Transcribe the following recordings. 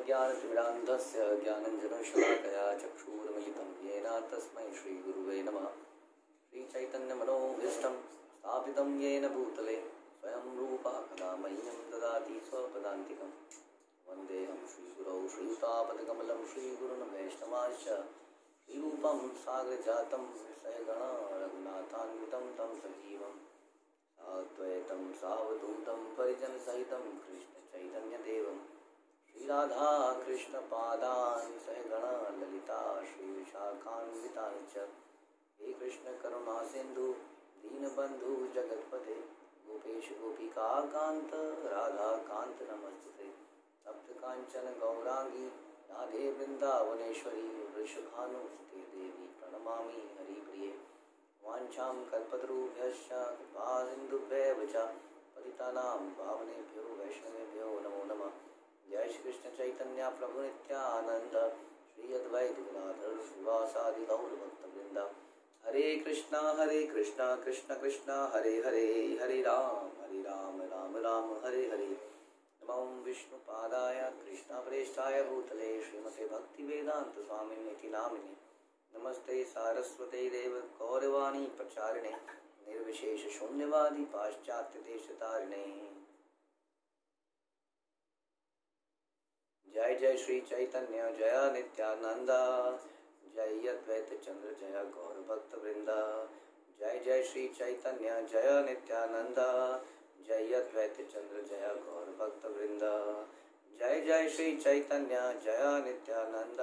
अज्ञानतिमिरान्धस्य ज्ञानञ्जनशलाकया चक्षुरुन्मिलितं येन तस्मै श्रीगुरुवे नमः। श्रीचैतन्यमनोभीष्टं स्थापितं येन भूतले स्वयं रूपः कदा मह्यं ददाति स्वपदान्तिकं। वन्देऽहं श्रीगुरौ श्रीयुतापदकमलं श्रीगुरुन् वैष्णवांश्च श्रीरूपं साग्रजातं सहगणा रघुनाथान्वितं तं सजीवम् अद्वैतं सावधूतं परिजनसहितं कृष्णचैतन्यदेवं श्रीराधा कृष्णपादान् सहगणा ललिता श्रीविशाखान्विताश्च। हे कृष्ण करुणा सिन्धु दीनबन्धु जगत्पते गोपेश गोपिकान्त राधाकान्त नमस्ते। तप्त कांचन गौरांगी राधे वृंदावनेश्वरी वृषभानुसुते देवी प्रणमामि हरिप्रिये। वाञ्छां कल्पतरुभ्यश्च कृपासिन्धुभ्येव च पतितानां पावनेभ्यो वैष्णवेभ्यो नमो नमः। जय श्री कृष्ण चैतन्य प्रभु नित्यानंद श्री अद्वैत गदाधर श्रीवासादि गौर भक्तवृंद। हरे कृष्णा कृष्ण कृष्ण हरे हरे, हरे राम राम राम हरे हरे। नमो विष्णुपादाय कृष्णप्रेष्ठाय भूतले श्रीमते भक्तिवेदांत स्वामिनिति नामिने। नमस्ते सारस्वते देव गौरवाणी प्रचारिणे निर्विशेष शून्यवादी पाश्चात्य देशतारिणे। जय जय श्री चैतन्य जय नित्यानंद जय अद्वैत चंद्र जय गौर भक्त वृंदा। जय जय श्री चैतन्य जय नित्यानंद जय अद्वैत चंद्र जय गौर भक्त वृंदा। जय जय श्री चैतन्य जय नित्यानंद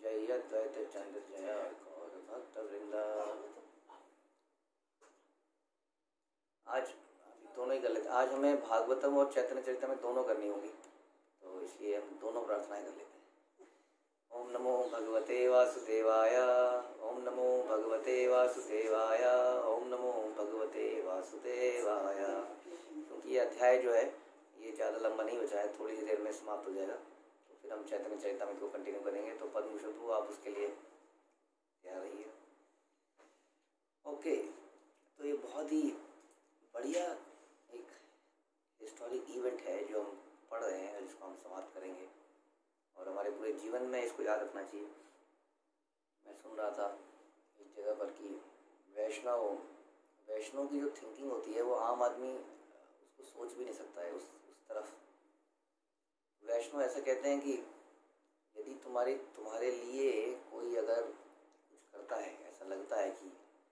जय अद्वैत चंद्र जय गौर भक्त वृंदा। आज दोनों ही कर लेते। आज हमें भागवतम और चैतन्य चरितम दोनों करनी होगी, तो इसलिए हम दोनों प्रार्थनाएं कर लेते हैं। ओम नमो भगवते वासुदेवाय, ओम नमो भगवते वासुदेवाय, ओम नमो भगवते वासुदेवाय। क्योंकि ये अध्याय जो है ये ज़्यादा लंबा नहीं बचा है, थोड़ी सी देर में समाप्त हो जाएगा, तो फिर हम चैतन्य चरितम को कंटिन्यू करेंगे। तो पद्मभूषण प्रभु आप उसके लिए तैयार रहिए। ओके, तो ये बहुत ही बढ़िया एक हिस्टोरिक इवेंट है जो हम पढ़ रहे हैं, जिसको हम समाप्त करेंगे और हमारे पूरे जीवन में इसको याद रखना चाहिए। मैं सुन रहा था इस जगह पर कि वैष्णव की जो थिंकिंग होती है वो आम आदमी उसको सोच भी नहीं सकता है उस तरफ। वैष्णव ऐसा कहते हैं कि यदि तुम्हारे लिए कोई अगर कुछ करता है, ऐसा लगता है कि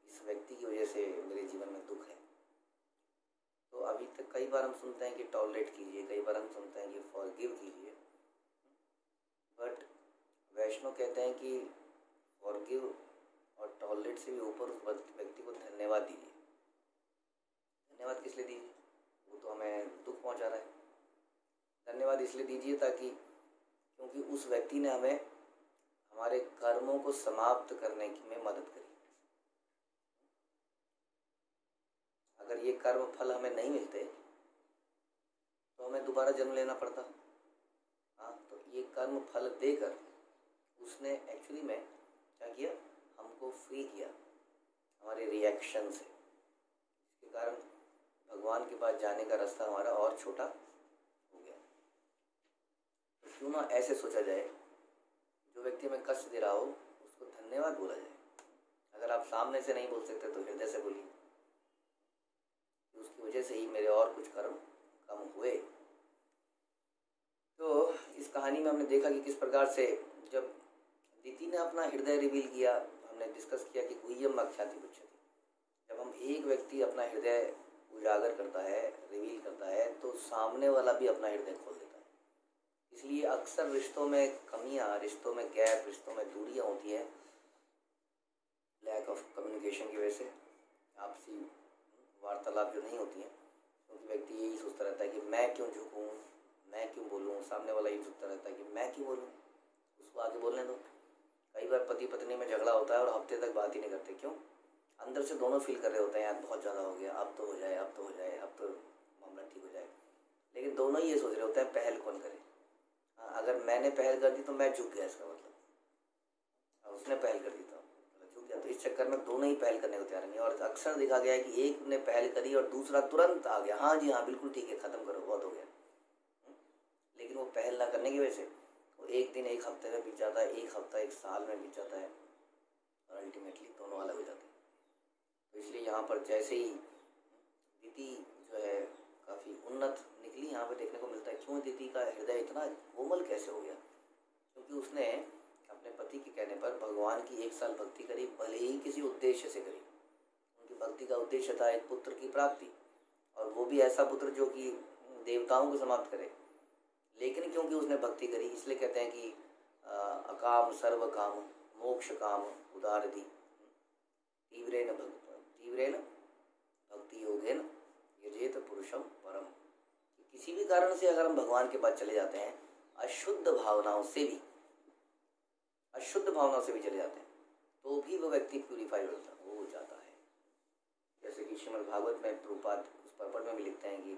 इस व्यक्ति की वजह से मेरे जीवन में दुख है, तो अभी तक कई बार हम सुनते हैं कि टॉलरेट कीजिए, कई बार हम सुनते हैं कि फॉरगिव कीजिए, बट वैष्णव कहते हैं कि फॉरगिव और टॉलरेट से भी ऊपर उस व्यक्ति को धन्यवाद दीजिए। धन्यवाद किस लिए दीजिए? वो तो हमें दुख पहुंचा रहा है। धन्यवाद इसलिए दीजिए क्योंकि उस व्यक्ति ने हमें हमारे कर्मों को समाप्त करने में मदद करी। अगर ये कर्म फल हमें नहीं मिलते तो हमें दोबारा जन्म लेना पड़ता। हाँ, तो ये कर्म फल देकर उसने एक्चुअली में क्या किया, हमको फ्री किया हमारे रिएक्शन से, जिसके कारण भगवान के पास जाने का रास्ता हमारा और छोटा हो गया। तो क्यों ना ऐसे सोचा जाए, जो व्यक्ति हमें कष्ट दे रहा हो उसको धन्यवाद बोला जाए। अगर आप सामने से नहीं बोल सकते तो हृदय से बोलिए, उसकी वजह से ही मेरे और कुछ कर्म कम हुए। तो इस कहानी में हमने देखा कि किस प्रकार से जब दीति ने अपना हृदय रिवील किया, हमने डिस्कस किया कि गुह्यम आख्याति पुच्छति। जब हम एक व्यक्ति अपना हृदय उजागर करता है, रिवील करता है, तो सामने वाला भी अपना हृदय खोल देता है। इसलिए अक्सर रिश्तों में कमियां, रिश्तों में गैप, रिश्तों में दूरियां होती हैं लैक ऑफ कम्युनिकेशन की वजह से, आपसी वार्तालाप जो नहीं होती है, क्योंकि व्यक्ति यही सोचता रहता है कि मैं क्यों झुकूं, मैं क्यों बोलूं। सामने वाला ये सोचता रहता है कि मैं क्यों बोलूं, उसको आगे बोलने दो। कई बार पति पत्नी में झगड़ा होता है और हफ्ते तक बात ही नहीं करते। क्यों? अंदर से दोनों फील कर रहे होते हैं यार बहुत ज़्यादा हो गया, अब तो हो जाए, अब तो हो जाए, अब तो मामला ठीक हो जाए, लेकिन दोनों ही ये सोच रहे होते हैं पहल कौन करे। अगर मैंने पहल कर दी तो मैं झुक गया, इसका मतलब उसने पहल कर दी तो झुक गया। तो इस चक्कर में दोनों ही पहल करने को तैयार नहीं। और अक्सर देखा गया है कि एक ने पहल करी और दूसरा तुरंत आ गया, हाँ जी हाँ बिल्कुल ठीक है, ख़त्म करो, बहुत हो गया। लेकिन वो पहल ना करने की वजह से एक दिन एक हफ्ते में बीत जाता है, एक हफ्ता एक साल में बीत जाता है, और अल्टीमेटली दोनों अलग हो जाते हैं। तो इसलिए यहाँ पर जैसे ही दीदी जो है काफ़ी उन्नत निकली, यहाँ पे देखने को मिलता है क्यों दीदी का हृदय इतना कोमल कैसे हो गया, क्योंकि उसने अपने पति के कहने पर भगवान की 1 साल भक्ति करी, भले ही किसी उद्देश्य से करी। उनकी भक्ति का उद्देश्य था एक पुत्र की प्राप्ति, और वो भी ऐसा पुत्र जो कि देवताओं को समाप्त करे। लेकिन क्योंकि उसने भक्ति करी, इसलिए कहते हैं कि अकाम सर्व काम मोक्ष काम उदारधि तीव्रेन भक्ति योगेन यजेत पुरुषम परम। किसी भी कारण से अगर हम भगवान के पास चले जाते हैं, अशुद्ध भावनाओं से भी चले जाते हैं, तो भी वो व्यक्ति प्यूरिफाई हो जाता है। जैसे कि श्रीमद् भागवत में प्रभुपाद उस पर्पट में भी लिखते हैं कि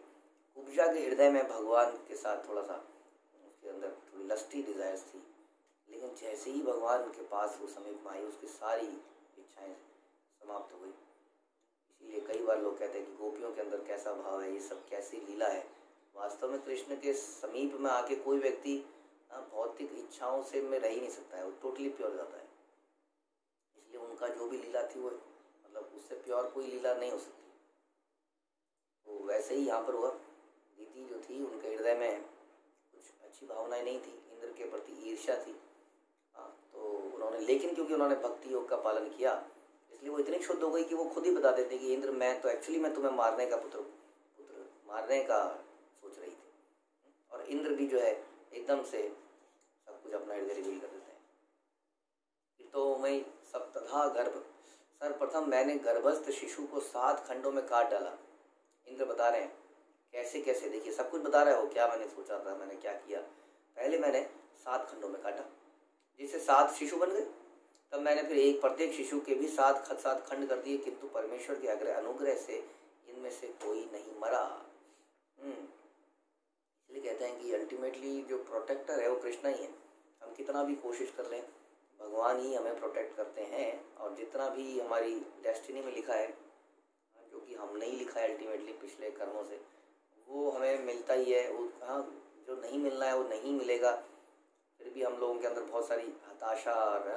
उपजा के हृदय में भगवान के साथ थोड़ा सा उसके अंदर थोड़ी लस्टी डिजायर्स थी, लेकिन जैसे ही भगवान के पास वो समीप में आई, उसकी सारी इच्छाएं समाप्त हो गई। इसीलिए कई बार लोग कहते हैं कि गोपियों के अंदर कैसा भाव है, ये सब कैसी लीला है। वास्तव में कृष्ण के समीप में आके कोई व्यक्ति भौतिक इच्छाओं से में रह ही नहीं सकता है, वो टोटली प्योर जाता है। इसलिए उनका जो भी लीला थी वो मतलब उससे प्योर कोई लीला नहीं हो सकती। तो वैसे ही यहाँ पर हुआ, दीदी जो थी उनके हृदय में कुछ अच्छी भावनाएं नहीं थी, इंद्र के प्रति ईर्ष्या थी। तो उन्होंने, लेकिन क्योंकि उन्होंने भक्ति योग का पालन किया, इसलिए वो इतनी शुद्ध हो गई कि वो खुद ही बता देते कि इंद्र मैं तुम्हें मारने का पुत्र मारने का सोच रही थी। और इंद्र भी जो है एकदम से सब कुछ अपना हृदय रिवील कर देते हैं। तो मैं सप्तधा गर्भ, सर्वप्रथम मैंने गर्भस्थ शिशु को 7 खंडों में काट डाला। इंद्र बता रहे हैं कैसे कैसे, देखिए सब कुछ बता रहे हो क्या मैंने सोचा था, मैंने क्या किया। पहले मैंने 7 खंडों में काटा, जिससे 7 शिशु बन गए। तब मैंने फिर प्रत्येक शिशु के भी 7 खंड कर दिए, किंतु परमेश्वर के अनुग्रह से इनमें से कोई नहीं मरा। इसलिए कहते हैं कि अल्टीमेटली जो प्रोटेक्टर है वो कृष्ण ही है। हम कितना भी कोशिश कर लें, भगवान ही हमें प्रोटेक्ट करते हैं। और जितना भी हमारी डेस्टिनी में लिखा है, जो कि हम नहीं लिखा है अल्टीमेटली पिछले कर्मों से, वो हमें मिलता ही है। वो जो नहीं मिलना है वो नहीं मिलेगा। फिर भी हम लोगों के अंदर बहुत सारी हताशा और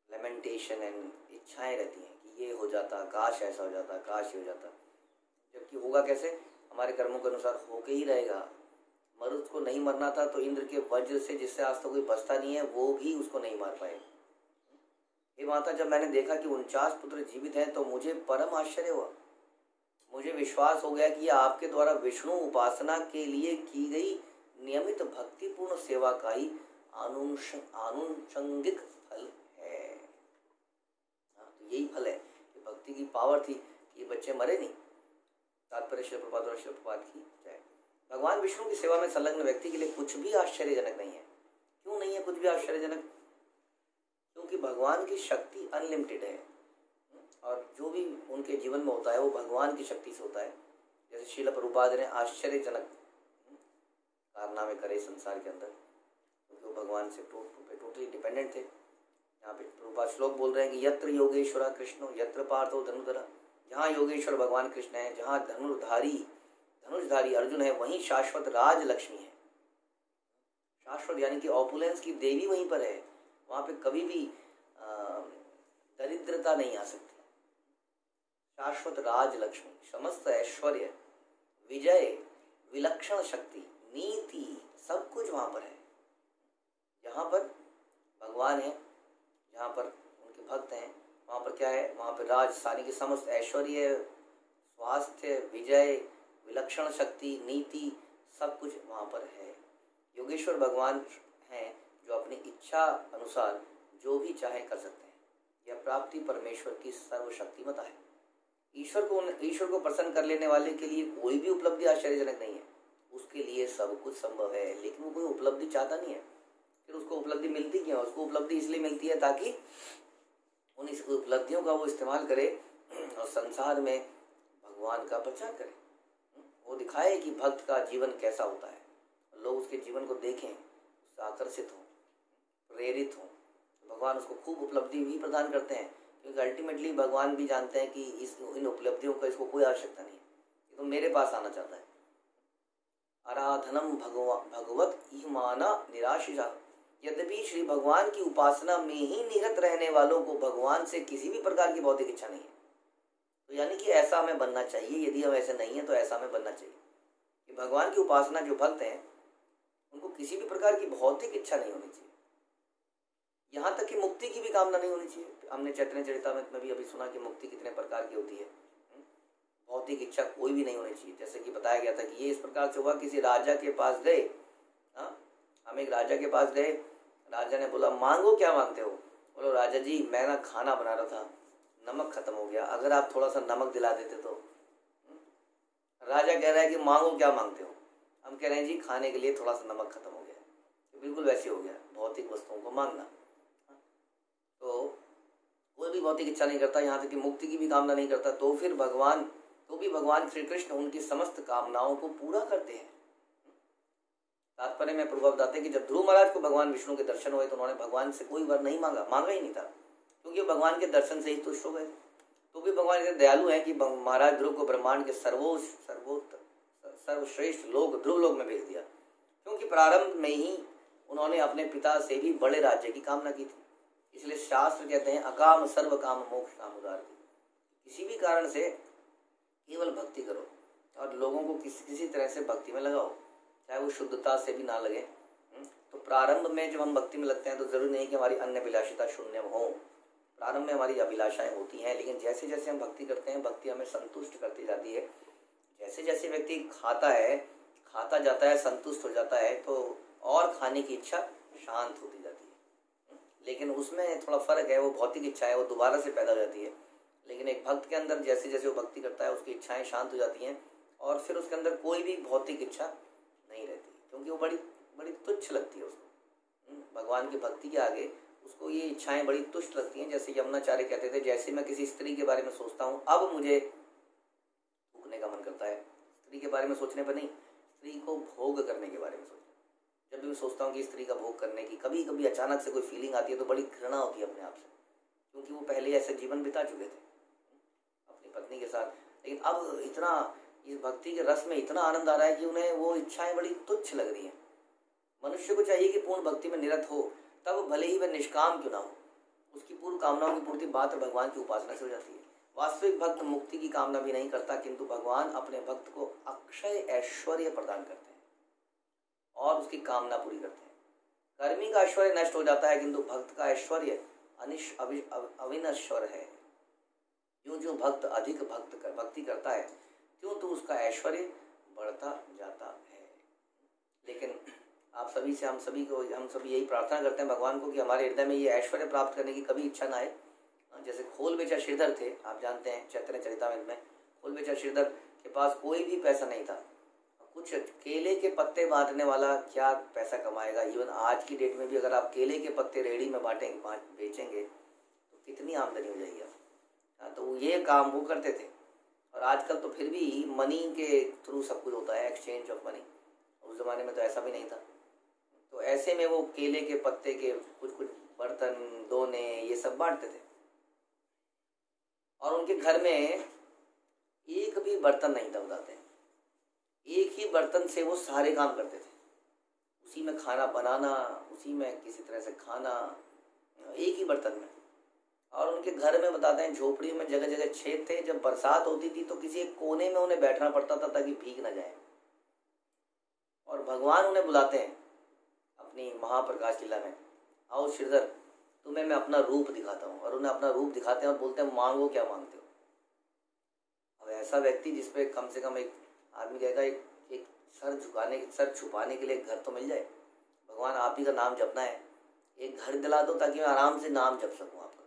लेमेंटेशन एंड इच्छाएं रहती हैं कि ये हो जाता, काश ऐसा हो जाता, काश ये हो जाता। जबकि होगा कैसे, हमारे कर्मों के अनुसार होके ही रहेगा। मरुत को नहीं मरना था तो इंद्र के वज्र से, जिससे आज तक कोई बचता नहीं है, वो भी उसको नहीं मार पाए। ये माता, जब मैंने देखा कि 49 पुत्र जीवित हैं तो मुझे परम आश्चर्य हुआ। मुझे विश्वास हो गया कि यह आपके द्वारा विष्णु उपासना के लिए की गई नियमित भक्तिपूर्ण सेवा का ही आनुषंगिक फल है। तो यही फल है कि भक्ति की पावर थी कि ये बच्चे मरे नहीं। तात्पर्य श्रील प्रभुपाद और श्रील प्रभुपाद की जय। भगवान विष्णु की सेवा में संलग्न व्यक्ति के लिए कुछ भी आश्चर्यजनक नहीं है। क्यों नहीं है कुछ भी आश्चर्यजनक? क्योंकि भगवान की शक्ति अनलिमिटेड है, और जो भी उनके जीवन में होता है वो भगवान की शक्ति से होता है। जैसे श्रील प्रभुपाद ने आश्चर्यजनक कारनामे करे संसार के अंदर, क्योंकि वो भगवान से टोटली डिपेंडेंट थे। यहाँ पे प्रभुपाद श्लोक बोल रहे हैं कि यत्र योगेश्वरा कृष्णो यत्र पार्थो धनुधरा। जहाँ योगेश्वर भगवान कृष्ण है, जहाँ धनुषधारी अर्जुन है, वहीं शाश्वत राज लक्ष्मी है। शाश्वत यानी कि ऑपुलेंस की देवी वहीं पर है। वहाँ पे कभी भी दरिद्रता नहीं आ सकती। शाश्वत राज लक्ष्मी, समस्त ऐश्वर्य, विजय, विलक्षण शक्ति, नीति, सब कुछ वहाँ पर है। जहाँ पर भगवान है, जहाँ पर उनके भक्त हैं, वहाँ पर क्या है? वहाँ पर राजस्थानी की समस्त ऐश्वर्य, स्वास्थ्य, विजय, विलक्षण शक्ति, नीति, सब कुछ वहाँ पर है। योगेश्वर भगवान हैं जो अपनी इच्छा अनुसार जो भी चाहे कर सकते हैं। यह प्राप्ति परमेश्वर की सर्वशक्तिमता है। ईश्वर को प्रसन्न कर लेने वाले के लिए कोई भी उपलब्धि आश्चर्यजनक नहीं है। उसके लिए सब कुछ संभव है, लेकिन वो कोई उपलब्धि चाहता नहीं है। फिर उसको उपलब्धि मिलती क्यों? उसको उपलब्धि इसलिए मिलती है ताकि उन इस उपलब्धियों का वो इस्तेमाल करे और संसार में भगवान का प्रचार करे। वो दिखाए कि भक्त का जीवन कैसा होता है, लोग उसके जीवन को देखें, उससे आकर्षित हों, प्रेरित हों। भगवान उसको खूब उपलब्धि भी प्रदान करते हैं, क्योंकि अल्टीमेटली भगवान भी जानते हैं कि इन उपलब्धियों का इसको कोई आवश्यकता नहीं है, ये तो मेरे पास आना चाहता है। आराधनम भगवत इमाना निराशिषा। यद्यपि श्री भगवान की उपासना में ही निरत रहने वालों को भगवान से किसी भी प्रकार की भौतिक इच्छा नहीं है। तो यानी कि ऐसा हमें बनना चाहिए। यदि हम ऐसे नहीं है तो ऐसा हमें बनना चाहिए कि भगवान की उपासना जो भक्त हैं उनको किसी भी प्रकार की भौतिक इच्छा नहीं होनी चाहिए, यहाँ तक कि मुक्ति की भी कामना नहीं होनी चाहिए। हमने चैतन्य चरितामृत में भी अभी सुना कि मुक्ति कितने प्रकार की होती है। भौतिक इच्छा कोई भी नहीं होनी चाहिए। जैसे कि बताया गया था कि ये इस प्रकार से हुआ, किसी राजा के पास गए, हम एक राजा के पास गए, राजा ने बोला मांगो क्या मांगते हो। बोलो राजा जी मैं ना खाना बना रहा था, नमक खत्म हो गया, अगर आप थोड़ा सा नमक दिला देते तो। राजा कह रहा है कि मांगो क्या मांगते हो, हम कह रहे हैं जी खाने के लिए थोड़ा सा नमक खत्म हो गया। तो बिल्कुल वैसे हो गया भौतिक वस्तुओं को मांगना। तो कोई भी भौतिक इच्छा नहीं करता, यहाँ तक कि मुक्ति की भी कामना नहीं करता, तो फिर भगवान श्री कृष्ण उनकी समस्त कामनाओं को पूरा करते हैं। तात्पर्य में प्रभु बताते हैं कि जब ध्रुव महाराज को भगवान विष्णु के दर्शन हुए तो उन्होंने भगवान से कोई वर नहीं मांगा ही नहीं था, क्योंकि भगवान के दर्शन से ही तुष्ट हो गए। तो भी भगवान इतने दयालु हैं कि महाराज ध्रुव को ब्रह्मांड के सर्वश्रेष्ठ लोक ध्रुव लोक में भेज दिया, क्योंकि प्रारंभ में ही उन्होंने अपने पिता से भी बड़े राज्य की कामना की थी। इसलिए शास्त्र कहते हैं अकाम सर्व काम मोक्ष काम उदार। किसी भी कारण से केवल भक्ति करो और लोगों को किसी तरह से भक्ति में लगाओ, चाहे वो शुद्धता से भी ना लगे। तो प्रारंभ में जब हम भक्ति में लगते हैं तो जरूरी नहीं कि हमारी अन्य अभिलाषिता शून्य हो। प्रारंभ में हमारी अभिलाषाएं होती हैं, लेकिन जैसे जैसे हम भक्ति करते हैं भक्ति हमें संतुष्ट करती जाती है। जैसे जैसे व्यक्ति खाता जाता है, संतुष्ट हो जाता है, तो और खाने की इच्छा शांत होती जाती है। लेकिन उसमें थोड़ा फर्क है, वो भौतिक इच्छा है वो दोबारा से पैदा हो जाती है। लेकिन एक भक्त के अंदर जैसे जैसे वो भक्ति करता है उसकी इच्छाएं शांत हो जाती हैं और फिर उसके अंदर कोई भी भौतिक इच्छा नहीं रहती, क्योंकि वो बड़ी तुच्छ लगती है उसको। भगवान की भक्ति के आगे उसको ये इच्छाएं बड़ी तुच्छ लगती हैं। जैसे यमुनाचार्य कहते थे, जैसे मैं किसी स्त्री के बारे में सोचता हूँ अब मुझे थूकने का मन करता है। स्त्री के बारे में सोचने पर नहीं, स्त्री को भोग करने के बारे में सोचना। जब भी मैं सोचता हूँ कि स्त्री का भोग करने की कभी कभी अचानक से कोई फीलिंग आती है तो बड़ी घृणा होती है अपने आप से, क्योंकि वो पहले ऐसे जीवन बिता चुके थे अपनी पत्नी के साथ। लेकिन अब इतना इस भक्ति के रस में इतना आनंद आ रहा है कि उन्हें वो इच्छाएं बड़ी तुच्छ लग रही हैं। मनुष्य को चाहिए कि पूर्ण भक्ति में निरत हो, तब भले ही वह निष्काम क्यों ना हो, उसकी पूर्ण कामनाओं की पूर्ति मात्र भगवान की उपासना से हो जाती है। वास्तविक भक्त मुक्ति की कामना भी नहीं करता, किंतु भगवान अपने भक्त को अक्षय ऐश्वर्य प्रदान करते हैं और उसकी कामना पूरी करते हैं। कर्मी का ऐश्वर्य नष्ट हो जाता है, किंतु भक्त का ऐश्वर्य अविनश्वर है। जो भक्त अधिक भक्ति करता है क्यों तो उसका ऐश्वर्य बढ़ता जाता है। लेकिन आप सभी से हम सभी यही प्रार्थना करते हैं भगवान को कि हमारे हृदय में ये ऐश्वर्य प्राप्त करने की कभी इच्छा ना आए। जैसे खोल बेचा श्रीधर थे, आप जानते हैं चैतन्य चरितामृत में खोल बेचा श्रीधर के पास कोई भी पैसा नहीं था। कुछ केले के पत्ते बांटने वाला क्या पैसा कमाएगा। इवन आज की डेट में भी अगर आप केले के पत्ते रेहड़ी में बेचेंगे तो कितनी आमदनी हो जाएगी। तो ये काम वो करते थे। और आजकल तो फिर भी मनी के थ्रू सब कुछ होता है, एक्सचेंज ऑफ मनी। उस ज़माने में तो ऐसा भी नहीं था। तो ऐसे में वो केले के पत्ते के कुछ बर्तन दोने ये सब बांटते थे और उनके घर में एक भी बर्तन नहीं था बताते हैं। एक ही बर्तन से वो सारे काम करते थे, उसी में खाना बनाना, उसी में किसी तरह से खाना, एक ही बर्तन में। और उनके घर में बताते हैं झोपड़ी में जगह जगह छेद थे। जब बरसात होती थी तो किसी एक कोने में उन्हें बैठना पड़ता था ताकि भीग ना जाए। और भगवान उन्हें बुलाते हैं अपनी महाप्रकाश लीला में, आओ श्रीधर तुम्हें मैं अपना रूप दिखाता हूँ। और उन्हें अपना रूप दिखाते हैं और बोलते हैं मांगो क्या मांगते हो। अब ऐसा व्यक्ति जिसपे कम से कम एक आदमी कहेगा एक सर छुपाने के लिए घर तो मिल जाए। भगवान आप ही का नाम जपना है, एक घर दिला दो ताकि मैं आराम से नाम जप सकूँ आपका।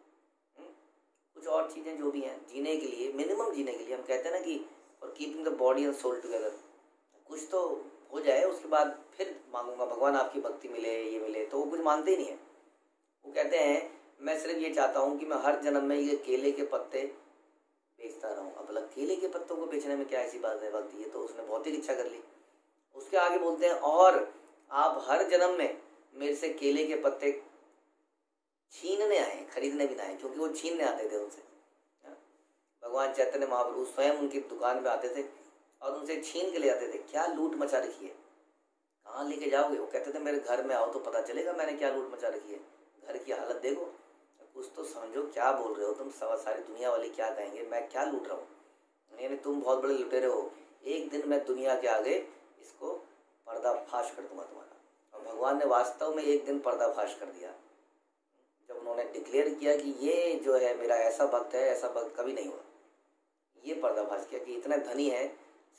कुछ और चीज़ें जो भी हैं जीने के लिए, मिनिमम जीने के लिए, हम कहते हैं ना कि और keeping the body and soul together, कुछ तो हो जाए उसके बाद फिर मांगूंगा भगवान आपकी भक्ति मिले ये मिले। तो वो कुछ मानते ही नहीं है। वो कहते हैं मैं सिर्फ ये चाहता हूँ कि मैं हर जन्म में ये केले के पत्ते बेचता रहूँ। अब अलग केले के पत्तों को बेचने में क्या ऐसी बात है भक्ति, ये तो उसने भौतिक इच्छा कर ली। उसके आगे बोलते हैं और आप हर जन्म में मेरे से केले के पत्ते छीनने आए, खरीदने भी ना आए, क्योंकि वो छीनने आते थे उनसे। भगवान चैतन्य महाप्रभु स्वयं उनकी दुकान पे आते थे और उनसे छीन के ले आते थे। क्या लूट मचा रखी है। कहाँ लेके जाओगे? वो कहते थे मेरे घर में आओ तो पता चलेगा मैंने क्या लूट मचा रखी है, घर की हालत देखो, कुछ तो समझो क्या बोल रहे हो तुम, सारी दुनिया वाले क्या कहेंगे, मैं क्या लूट रहा हूँ, यानी तुम बहुत बड़े लुटेरे हो, एक दिन मैं दुनिया के आगे इसको पर्दाफाश कर दूंगा तुम्हारा। और भगवान ने वास्तव में एक दिन पर्दाफाश कर दिया, जब उन्होंने डिक्लेयर किया कि ये जो है मेरा ऐसा भक्त है, ऐसा भक्त कभी नहीं हुआ। ये पर्दाफाश किया कि इतना धनी है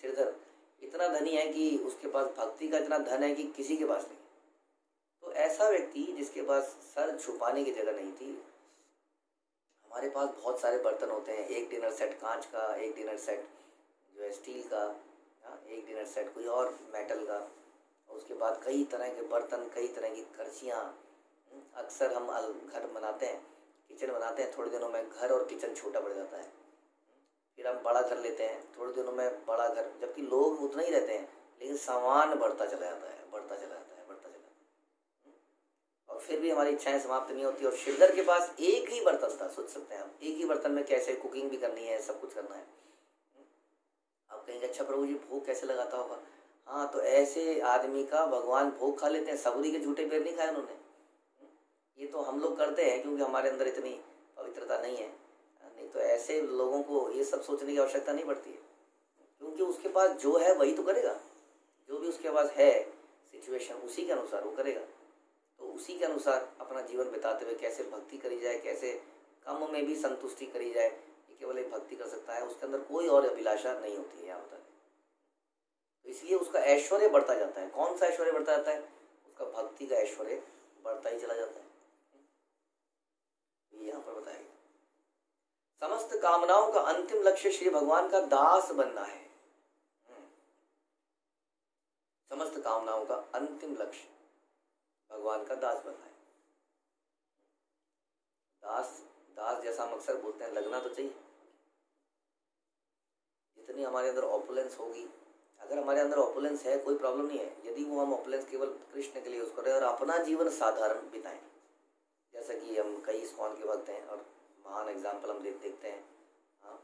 श्रीधर, इतना धनी है कि उसके पास भक्ति का इतना धन है कि किसी के पास नहीं। तो ऐसा व्यक्ति जिसके पास सर छुपाने की जगह नहीं थी। हमारे पास बहुत सारे बर्तन होते हैं, एक डिनर सेट कांच का, एक डिनर सेट जो है स्टील का, एक डिनर सेट कोई और मेटल का, और उसके बाद कई तरह के बर्तन, कई तरह की करछियाँ। अक्सर हम घर बनाते हैं, किचन बनाते हैं, थोड़े दिनों में घर और किचन छोटा पड़ जाता है, फिर हम बड़ा घर लेते हैं, थोड़े दिनों में बड़ा घर, जबकि लोग उतना ही रहते हैं लेकिन सामान बढ़ता चला जाता है, बढ़ता चला जाता है, बढ़ता चला जाता है, और फिर भी हमारी इच्छाएं समाप्त नहीं होती। और श्रीधर के पास एक ही बर्तन था, सोच सकते हैं आप, एक ही बर्तन में कैसे कुकिंग भी करनी है, सब कुछ करना है। आप कहेंगे अच्छा प्रभु जी भोग कैसे लगाता होगा? हाँ, तो ऐसे आदमी का भगवान भोग खा लेते हैं, सबूरी के झूठे पैर नहीं खाए उन्होंने। ये तो हम लोग करते हैं क्योंकि हमारे अंदर इतनी पवित्रता नहीं है, नहीं तो ऐसे लोगों को ये सब सोचने की आवश्यकता नहीं पड़ती है, क्योंकि उसके पास जो है वही तो करेगा, जो भी उसके पास है सिचुएशन उसी के अनुसार वो करेगा। तो उसी के अनुसार अपना जीवन बिताते हुए कैसे भक्ति करी जाए, कैसे कम में भी संतुष्टि करी जाए, ये केवल एक भक्ति कर सकता है, उसके अंदर कोई और अभिलाषा नहीं होती है, यहाँ बता दें। तो इसलिए उसका ऐश्वर्य बढ़ता जाता है। कौन सा ऐश्वर्य बढ़ता जाता है? उसका भक्ति का ऐश्वर्य बढ़ता ही चला जाता है। यहाँ पर बताया समस्त कामनाओं का अंतिम लक्ष्य श्री भगवान का दास बनना है। समस्त कामनाओं का अंतिम लक्ष्य भगवान का दास बनना है। दास जैसा हम अक्सर बोलते हैं, लगना तो चाहिए। जितनी हमारे अंदर ऑपुलेंस होगी, अगर हमारे अंदर ऑपुलेंस है कोई प्रॉब्लम नहीं है, यदि वो हम ऑपुलेंस केवल कृष्ण के लिए यूज करें और अपना जीवन साधारण बिताएं, जैसा कि हम कई इस्कॉन के भक्त हैं और महान एग्जाम्पल हम देखते हैं। हाँ,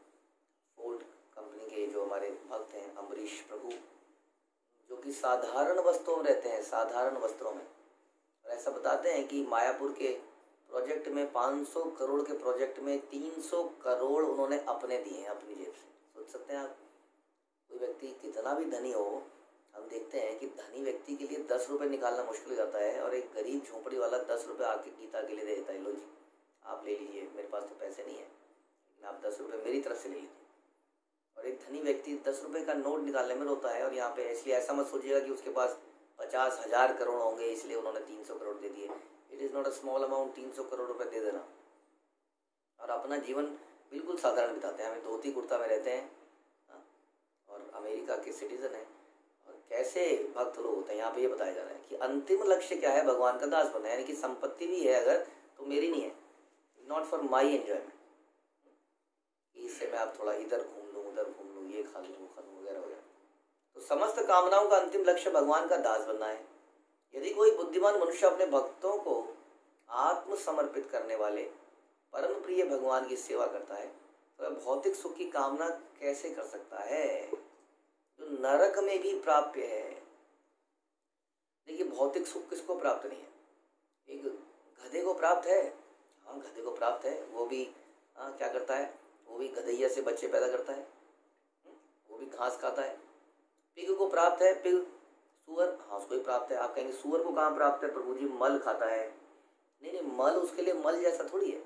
फोर्ड कंपनी के जो हमारे भक्त हैं अम्बरीश प्रभु, जो कि साधारण वस्त्रों में रहते हैं, साधारण वस्त्रों में, और ऐसा बताते हैं कि मायापुर के प्रोजेक्ट में 500 करोड़ के प्रोजेक्ट में 300 करोड़ उन्होंने अपने दिए हैं, अपनी जेब से। सोच सकते हैं आप, कोई व्यक्ति कितना भी धनी हो, हम देखते हैं कि धनी व्यक्ति के लिए 10 रुपये निकालना मुश्किल हो जाता है, और एक गरीब झोंपड़ी वाला 10 रुपये आके गीता के लिए दे देता है, लो जी आप ले लीजिए, मेरे पास तो पैसे नहीं है, लेकिन आप 10 रुपये मेरी तरफ से ले लीजिए। और एक धनी व्यक्ति 10 रुपये का नोट निकालने में रोता है, और यहाँ पे इसलिए ऐसा मत सोचिएगा कि उसके पास 50,000 करोड़ होंगे इसलिए उन्होंने 300 करोड़ दे दिए। It is not a small amount, 300 crore रुपये दे देना, और अपना जीवन बिल्कुल साधारण बिताते हैं। हमें धोती कुर्ता में रहते हैं और अमेरिका के सिटीजन हैं, और कैसे भक्त लोग होते हैं। यहाँ पे ये बताया जा रहा है कि अंतिम लक्ष्य क्या है? भगवान का दास बनना है, यानी कि संपत्ति भी है अगर तो मेरी नहीं है, नॉट फॉर माई एंजॉयमेंट, इससे मैं आप थोड़ा इधर घूम लूँ, उधर घूम लूँ, ये खा लूँ, वो खा लूँ, वगैरह वगैरह। तो समस्त कामनाओं का अंतिम लक्ष्य भगवान का दास बनना है। यदि कोई बुद्धिमान मनुष्य अपने भक्तों को आत्मसमर्पित करने वाले परम प्रिय भगवान की सेवा करता है तो वह भौतिक सुख की कामना कैसे कर सकता है, जो नरक में भी प्राप्य है। देखिए, भौतिक सुख किसको प्राप्त नहीं है? एक गधे को प्राप्त है, हाँ गधे को प्राप्त है, वो भी क्या करता है? वो भी गधैया से बच्चे पैदा करता है, वो भी घास खाता है। पिग को प्राप्त है, पिग सुअर, हाँ उसको ही प्राप्त है। आप कहेंगे सुअर को कहाँ प्राप्त है प्रभु जी? मल खाता है। नहीं, मल उसके लिए मल जैसा थोड़ी है।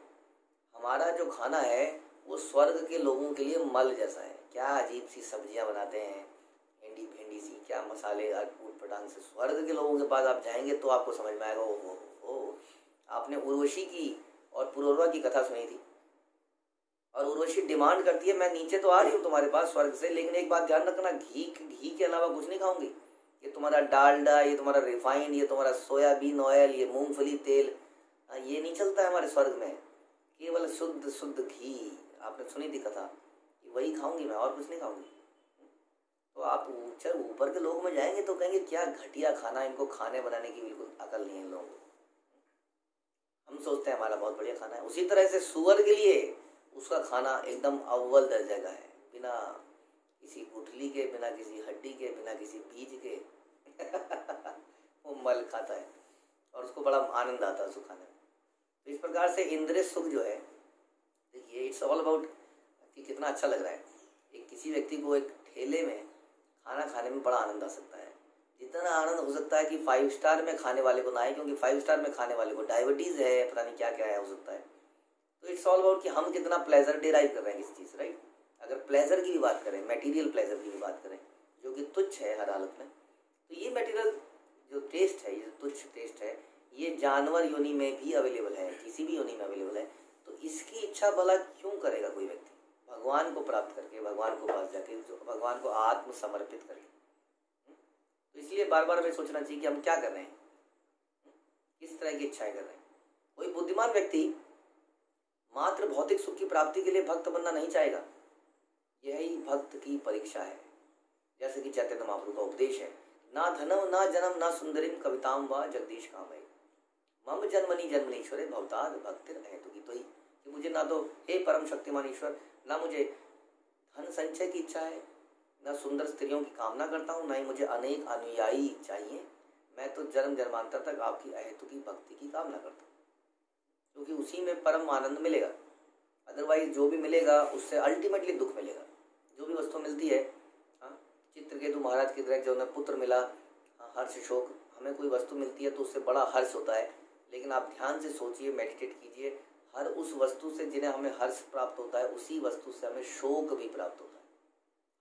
हमारा जो खाना है वो स्वर्ग के लोगों के लिए मल जैसा है। क्या अजीब सी सब्जियां बनाते हैं, भिंडी भिंडी सी, क्या मसाले ऊट पटांग से। स्वर्ग के लोगों के पास आप जाएंगे तो आपको समझ में आएगा। ओ आपने उर्वशी की और पुरोरवा की कथा सुनी थी, और उर्वशी डिमांड करती है मैं नीचे तो आ रही हूँ तुम्हारे पास स्वर्ग से, लेकिन एक बात ध्यान रखना, घी के अलावा कुछ नहीं खाऊंगी। ये तुम्हारा डालडा, ये तुम्हारा रिफाइंड, ये तुम्हारा सोयाबीन ऑयल, ये मूंगफली तेल, ये नहीं चलता है हमारे स्वर्ग में। केवल शुद्ध शुद्ध घी, आपने सुनी थी कथा, वही खाऊंगी मैं, और कुछ नहीं खाऊंगी। तो आप ऊपर के लोगों में जाएंगे तो कहेंगे क्या घटिया खाना, इनको खाने बनाने की बिल्कुल अकल नहीं है इन लोगों को। हम सोचते हैं हमारा बहुत बढ़िया खाना है। उसी तरह से सुअर के लिए उसका खाना एकदम अव्वल दर्जे का है, बिना किसी गुठली के, बिना किसी हड्डी के, बिना किसी बीज के। वो मल खाता है और उसको बड़ा आनंद आता है उसको खाने में। तो इस प्रकार से इंद्रिय सुख जो है, देखिए इट्स ऑल अबाउट कि कितना अच्छा लग रहा है। एक किसी व्यक्ति को एक ठेले में खाना खाने में बड़ा आनंद आ सकता है, जितना आनंद हो सकता है कि 5 स्टार में खाने वाले को ना आए, क्योंकि 5 स्टार में खाने वाले को डायबिटीज़ है, पता नहीं क्या क्या है हो सकता है। तो इट्स ऑल अबाउट कि हम कितना प्लेजर डिराइव कर रहे हैं किस चीज़, राइट। अगर प्लेजर की भी बात करें, मटेरियल प्लेजर की भी बात करें, जो कि तुच्छ है हर हालत में, तो ये मटेरियल जो टेस्ट है, ये जो तुच्छ टेस्ट है, ये जानवर योनि में भी अवेलेबल है, किसी भी योनि में अवेलेबल है। तो इसकी इच्छा भला क्यों करेगा कोई व्यक्ति भगवान को प्राप्त करके, भगवान को पास जाके, जो भगवान को आत्म समर्पित करके। तो इसलिए बार बार हमें सोचना चाहिए कि हम क्या कर रहे हैं, किस तरह की इच्छाएं कर रहे हैं। कोई बुद्धिमान व्यक्ति मात्र भौतिक सुख की प्राप्ति के लिए भक्त बनना नहीं चाहेगा, यही भक्त की परीक्षा है। जैसे कि चैतन्य महाप्रभु का उपदेश है, ना धनम ना जन्म ना सुंदरिम कविताम व जगदीश कामय मम जन्मनि जन्मनीश्वरे भवताद भक्तिर अहेतुकी। तो ही कि मुझे ना तो हे परम शक्तिमान ईश्वर, ना मुझे धन संचय की इच्छा है, ना सुंदर स्त्रियों की कामना करता हूँ, ना ही मुझे अनेक अनुयायी चाहिए। मैं तो जन्म जन्मांतर तक आपकी अहेतुकी भक्ति की कामना करता हूँ, क्योंकि उसी में परम आनंद मिलेगा। अदरवाइज जो भी मिलेगा उससे अल्टीमेटली दुख मिलेगा। जो भी वस्तु मिलती है, हाँ, चित्रकेतु महाराज की तरह जो उन्हें पुत्र मिला, हाँ, हर्ष शोक, हमें कोई वस्तु मिलती है तो उससे बड़ा हर्ष होता है, लेकिन आप ध्यान से सोचिए, मेडिटेट कीजिए, हर उस वस्तु से जिन्हें हमें हर्ष प्राप्त होता है, उसी वस्तु से हमें शोक भी प्राप्त होता है।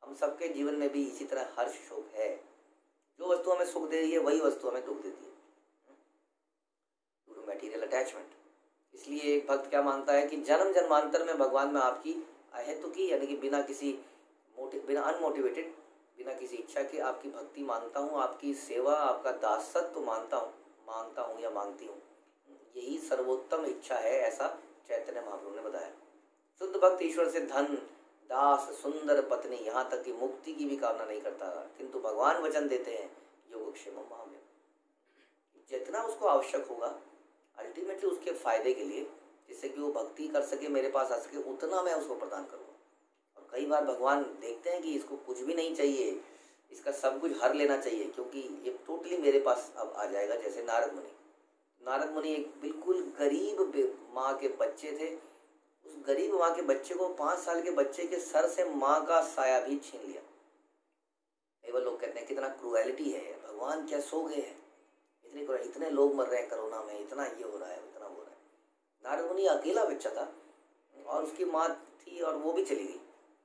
हम सबके जीवन में भी इसी तरह हर्ष शोक है। जो वस्तु हमें सुख दे रही है वही वस्तु हमें दुख देती है, मटेरियल अटैचमेंट। इसलिए एक भक्त क्या मानता है कि जन्म जन्मांतर में भगवान में आपकी अहेतुकी, यानी कि बिना किसी बिना अनमोटिवेटेड, बिना किसी इच्छा के आपकी भक्ति मानता हूँ, आपकी सेवा, आपका दासत्व मांगता हूँ या मांगती हूँ। यही सर्वोत्तम इच्छा है, ऐसा चैतन्य महाप्रभु ने बताया। शुद्ध भक्त ईश्वर से धन, दास, सुंदर पत्नी, यहाँ तक कि मुक्ति की भी कामना नहीं करता, किंतु भगवान वचन देते हैं योगक्षेमम मामले, जितना उसको आवश्यक होगा अल्टीमेटली उसके फायदे के लिए, जिससे कि वो भक्ति कर सके, मेरे पास आ सके, उतना मैं उसको प्रदान करूँगा। और कई बार भगवान देखते हैं कि इसको कुछ भी नहीं चाहिए, इसका सब कुछ हर लेना चाहिए, क्योंकि ये टोटली मेरे पास अब आ जाएगा। जैसे नारद मुनि एक बिल्कुल गरीब माँ के बच्चे थे। उस गरीब माँ के बच्चे को, 5 साल के बच्चे के सर से माँ का साया भी छीन लिया। कई लोग कहते हैं कितना क्रूएलिटी है, भगवान क्या सो गए हैं, इतने लोग मर रहे हैं कोरोना में, इतना ये हो रहा है, इतना हो रहा है। नारद मुनि अकेला बच्चा था और उसकी माँ थी और वो भी चली गई।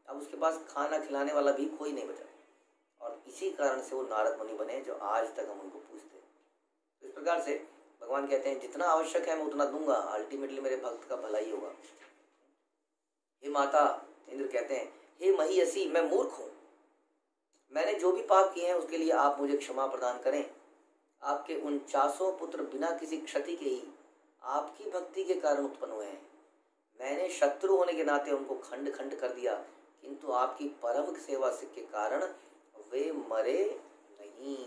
अब उसके पास खाना खिलाने वाला भी कोई नहीं बचा, और इसी कारण से वो नारद मुनि बने, जो आज तक हम उनको पूछते हैं। तो इस प्रकार से भगवान कहते हैं जितना आवश्यक है मैं उतना दूंगा, अल्टीमेटली मेरे भक्त का भला ही होगा। हे माता, इंद्र कहते हैं, हे महियसी, मैं मूर्ख हूँ, मैंने जो भी पाप किए हैं उसके लिए आप मुझे क्षमा प्रदान करें। आपके 49 पुत्र बिना किसी क्षति के ही आपकी भक्ति के कारण उत्पन्न हुए हैं। मैंने शत्रु होने के नाते उनको खंड खंड कर दिया, किंतु आपकी परम सेवा के कारण वे मरे नहीं।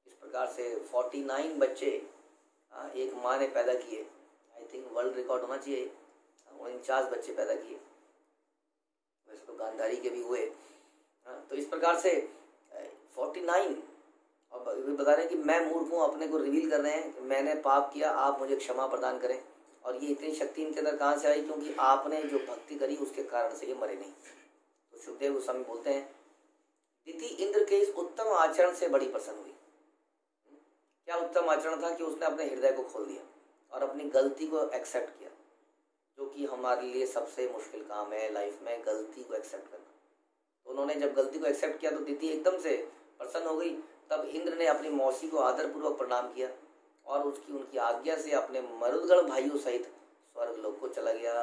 इस प्रकार से 49 बच्चे एक माँ ने पैदा किए। आई थिंक वर्ल्ड रिकॉर्ड होना चाहिए, 49 बच्चे पैदा किए। वैसे तो गांधारी के भी हुए। तो इस प्रकार से 49, और बता रहे हैं कि मैं मूर्ख हूँ, अपने को रिवील कर रहे हैं कि मैंने पाप किया, आप मुझे क्षमा प्रदान करें। और ये इतनी शक्ति इनके अंदर कहाँ से आई? क्योंकि आपने जो भक्ति करी उसके कारण से ये मरे नहीं। तो सुखदेव गोस्वामी बोलते हैं, दिति इंद्र के इस उत्तम आचरण से बड़ी प्रसन्न हुई। क्या उत्तम आचरण था? कि उसने अपने हृदय को खोल दिया और अपनी गलती को एक्सेप्ट किया, जो कि हमारे लिए सबसे मुश्किल काम है लाइफ में, गलती को एक्सेप्ट करना। तो उन्होंने जब गलती को एक्सेप्ट किया तो दिति एकदम से प्रसन्न हो गई। तब इंद्र ने अपनी मौसी को आदरपूर्वक प्रणाम किया और उनकी आज्ञा से अपने मरुदगण भाइयों सहित स्वर्ग लोक को चला गया।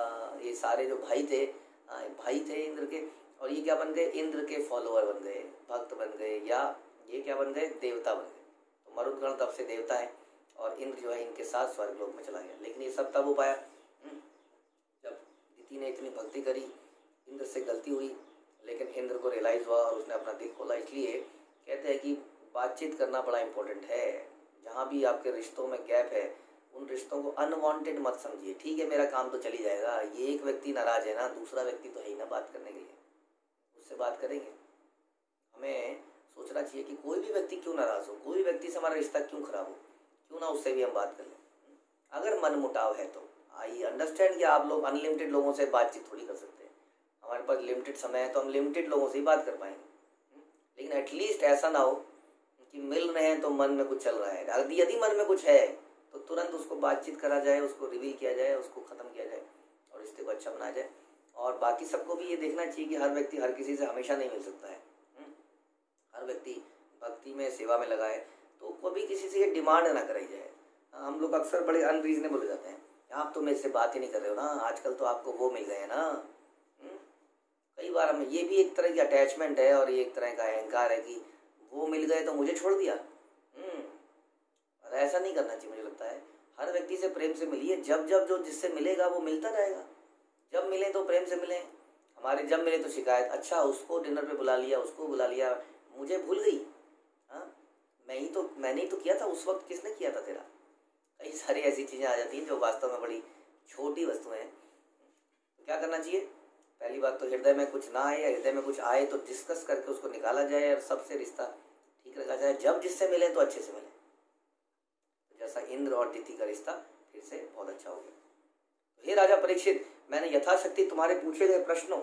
ये सारे जो भाई थे इंद्र के, और ये क्या बन गए? इंद्र के फॉलोअर बन गए, भक्त बन गए, या ये क्या बन गए? देवता बन गए। तो मरुदगण तब से देवता है और इंद्र जो है इनके साथ स्वर्ग लोक में चला गया। लेकिन ये सब तब हो पाया जब दिति ने इतनी भक्ति करी। इंद्र से गलती हुई, लेकिन इंद्र को रियलाइज हुआ और उसने अपना दिल खोला। इसलिए कहते हैं कि बातचीत करना बड़ा इंपॉर्टेंट है। जहाँ भी आपके रिश्तों में गैप है, उन रिश्तों को अनवांटेड मत समझिए। ठीक है, मेरा काम तो चली जाएगा, ये एक व्यक्ति नाराज है ना, दूसरा व्यक्ति तो है ही ना बात करने के लिए, उससे बात करेंगे। हमें सोचना चाहिए कि कोई भी व्यक्ति क्यों नाराज हो, कोई भी व्यक्ति से हमारा रिश्ता क्यों खराब हो, क्यों ना उससे भी हम बात कर लें। अगर मन मुटाव है तो आई अंडरस्टैंड कि आप लोग अनलिमिटेड लोगों से बातचीत थोड़ी कर सकते हैं, हमारे पास लिमिटेड समय है तो हम लिमिटेड लोगों से ही बात कर पाएंगे। लेकिन एटलीस्ट ऐसा ना हो कि मिल रहे हैं तो मन में कुछ चल रहा है। यदि मन में कुछ है तो तुरंत उसको बातचीत करा जाए, उसको रिवील किया जाए, उसको ख़त्म किया जाए और रिश्ते को अच्छा बनाया जाए। और बाकी सबको भी ये देखना चाहिए कि हर व्यक्ति हर किसी से हमेशा नहीं मिल सकता है। हर व्यक्ति भक्ति में, सेवा में लगा है तो कभी किसी से ये डिमांड ना कराई जाए। हम लोग अक्सर बड़े अनरीजनेबल हो जाते हैं, आप तो मेरे से बात ही नहीं कर रहे हो ना, आजकल तो आपको वो मिल गए हैं ना। कई बार हमें ये भी एक तरह की अटैचमेंट है और ये एक तरह का अहंकार है कि वो मिल गए तो मुझे छोड़ दिया। और ऐसा नहीं करना चाहिए। मुझे लगता है हर व्यक्ति से प्रेम से मिलिए, जब जब जो जिससे मिलेगा वो मिलता रहेगा। जब मिले तो प्रेम से मिले, हमारे जब मिले तो शिकायत, अच्छा उसको डिनर पे बुला लिया, उसको बुला लिया, मुझे भूल गई। हाँ, मैंने ही तो किया था उस वक्त, किसने किया था तेरा। कई सारी ऐसी चीज़ें आ जाती हैं जो वास्तव में बड़ी छोटी वस्तुएं हैं। तो क्या करना चाहिए, पहली बात तो हृदय में कुछ ना आए या हृदय में कुछ आए तो डिस्कस करके उसको निकाला जाए और सबसे रिश्ता ठीक रखा जाए। जब जिससे मिले तो अच्छे से मिले, जैसा इंद्र और दिति का रिश्ता फिर से बहुत अच्छा हो गया। हे राजा परीक्षित, मैंने यथाशक्ति तुम्हारे पूछे गए प्रश्नों,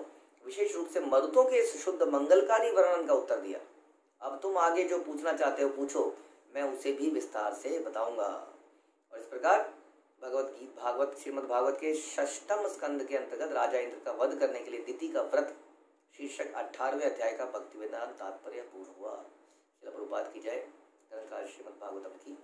विशेष रूप से मरुतों के इस शुद्ध मंगलकारी वर्णन का उत्तर दिया। अब तुम आगे जो पूछना चाहते हो पूछो, मैं उसे भी विस्तार से बताऊंगा। और इस प्रकार भागवत श्रीमद् भागवत के 6वें स्कंद के अंतर्गत राजा इंद्र का वध करने के लिए दिति का व्रत शीर्षक 18वें अध्याय का भक्ति वेदांत तात्पर्य पूर्ण हुआ। श्रील प्रभुपाद की जय। श्रीमद् भागवतम की